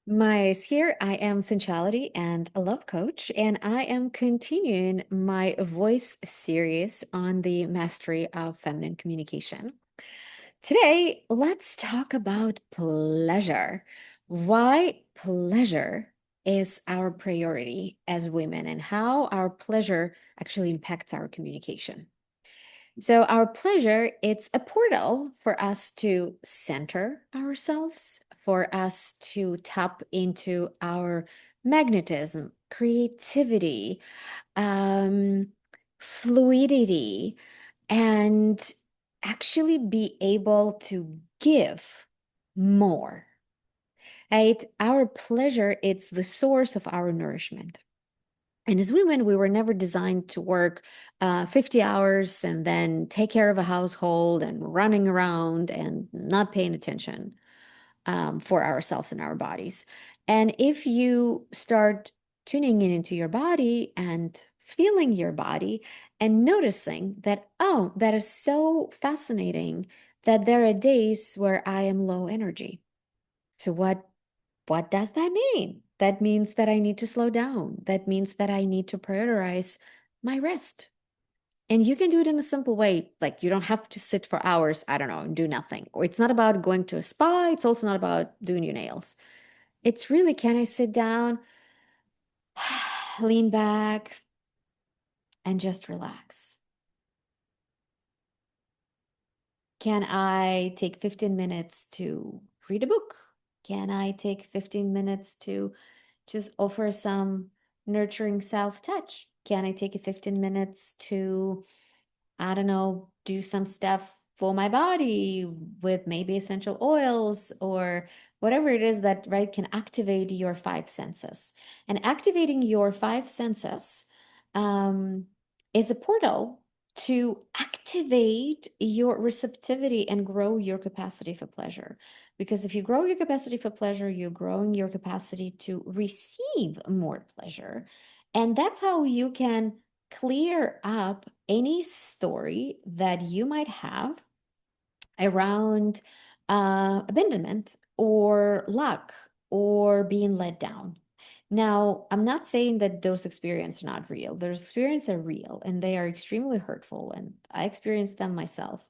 Maya is here. I am Sensuality and a Love Coach, and I am continuing my voice series on the mastery of feminine communication. Today, let's talk about pleasure. Why pleasure is our priority as women and how our pleasure actually impacts our communication. So our pleasure, it's a portal for us to center ourselves, for us to tap into our magnetism, creativity, um, fluidity, and actually be able to give more. Right? Our pleasure, it's the source of our nourishment. And as women, we were never designed to work 50 hours and then take care of a household and running around and not paying attention for ourselves and our bodies. And if you start tuning in into your body and feeling your body and noticing that, oh, that is so fascinating that there are days where I am low energy. So what does that mean? That means that I need to slow down. That means that I need to prioritize my rest. And you can do it in a simple way. Like you don't have to sit for hours, I don't know, and do nothing. Or it's not about going to a spa. It's also not about doing your nails. It's really, can I sit down, lean back, and just relax? Can I take 15 minutes to read a book? Can I take 15 minutes to just offer some nurturing self touch? Can I take a 15 minutes to, I don't know, do some stuff for my body with maybe essential oils or whatever it is that, right, can activate your five senses? And activating your five senses um, is a portal to activate your receptivity and grow your capacity for pleasure. Because if you grow your capacity for pleasure, you're growing your capacity to receive more pleasure. And that's how you can clear up any story that you might have around abandonment or luck or being let down. Now, I'm not saying that those experiences are not real. Those experiences are real and they are extremely hurtful, and I experienced them myself.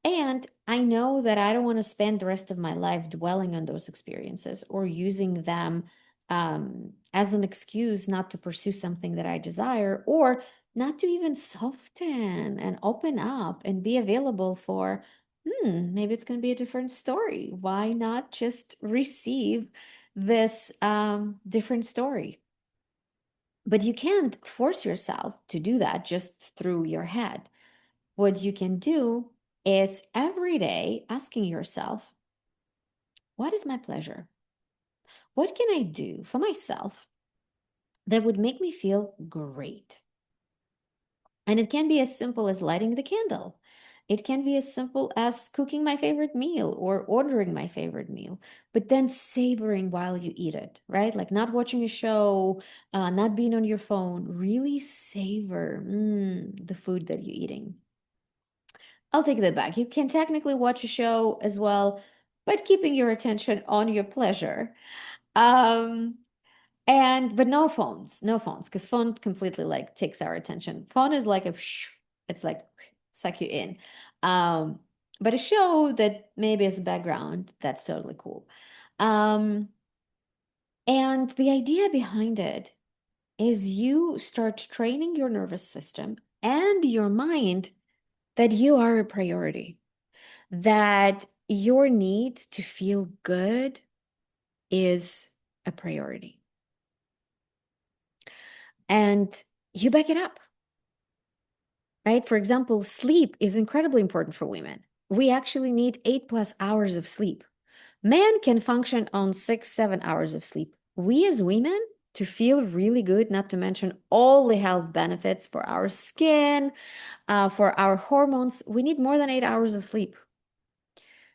And I know that I don't want to spend the rest of my life dwelling on those experiences or using them as an excuse not to pursue something that I desire or not to even soften and open up and be available for, maybe it's going to be a different story. Why not just receive this different story? But you can't force yourself to do that just through your head. What you can do is every day asking yourself, what is my pleasure? What can I do for myself that would make me feel great? And it can be as simple as lighting the candle. It can be as simple as cooking my favorite meal or ordering my favorite meal, but then savoring while you eat it, right? Like not watching a show, not being on your phone. Really savor the food that you're eating. I'll take that back. You can technically watch a show as well, but keeping your attention on your pleasure. Um, and but no phones, no phones, because phone completely like takes our attention. Phone is like it's like suck you in. Um, but a show that maybe is a background, that's totally cool. Um, and the idea behind it is you start training your nervous system and your mind that you are a priority, that your need to feel good is a priority. And you back it up, right? For example, sleep is incredibly important for women. We actually need 8+ hours of sleep. Men can function on 6, 7 hours of sleep. We as women, to feel really good, not to mention all the health benefits for our skin, for our hormones, we need more than 8 hours of sleep,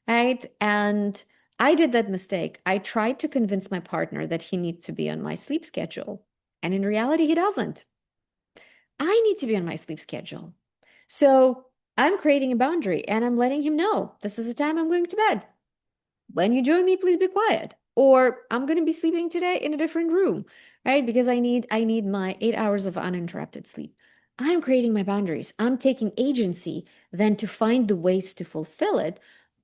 right? And I did that mistake. I tried to convince my partner that he needs to be on my sleep schedule. And in reality, he doesn't. I need to be on my sleep schedule. So I'm creating a boundary and I'm letting him know this is the time I'm going to bed. When you join me, please be quiet. Or I'm going to be sleeping today in a different room, right? Because I need my 8 hours of uninterrupted sleep. I'm creating my boundaries. I'm taking agency then to find the ways to fulfill it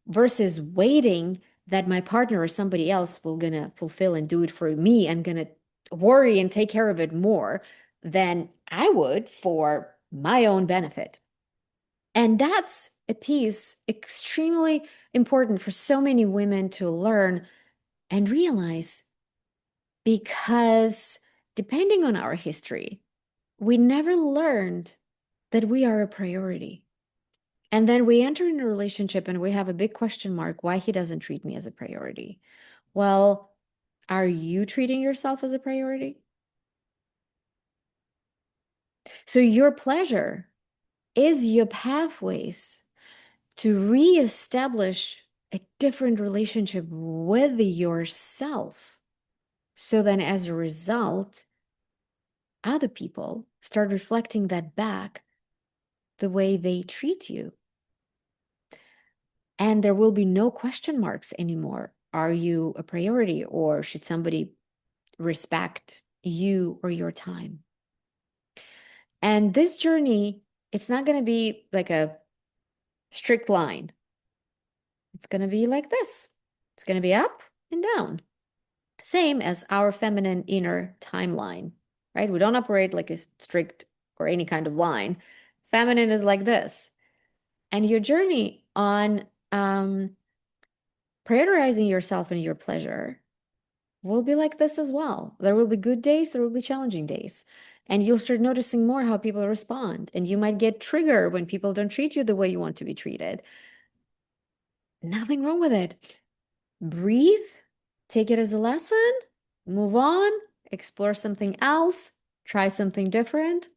versus waiting that my partner or somebody else will gonna fulfill and do it for me and gonna worry and take care of it more than I would for my own benefit. And that's a piece extremely important for so many women to learn and realize, because depending on our history, we never learned that we are a priority. And then we enter in a relationship and we have a big question mark why he doesn't treat me as a priority. Well, are you treating yourself as a priority? So your pleasure is your pathways to reestablish a different relationship with yourself. So then, as a result, other people start reflecting that back the way they treat you. And there will be no question marks anymore. Are you a priority, or should somebody respect you or your time? And this journey, it's not going to be like a strict line. It's going to be like this. It's going to be up and down. Same as our feminine inner timeline, right? We don't operate like a strict or any kind of line. Feminine is like this. And your journey on prioritizing yourself and your pleasure will be like this as well. There will be good days, there will be challenging days. And you'll start noticing more how people respond. And you might get triggered when people don't treat you the way you want to be treated. Nothing wrong with it. Breathe, take it as a lesson, move on, explore something else, try something different,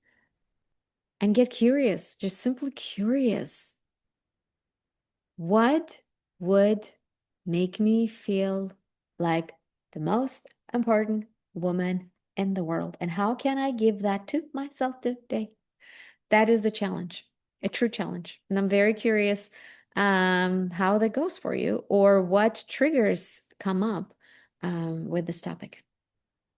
and get curious. Just simply curious. What would make me feel like the most important woman in the world? And how can I give that to myself today? That is the challenge, a true challenge. And I'm very curious how that goes for you, or what triggers come up with this topic.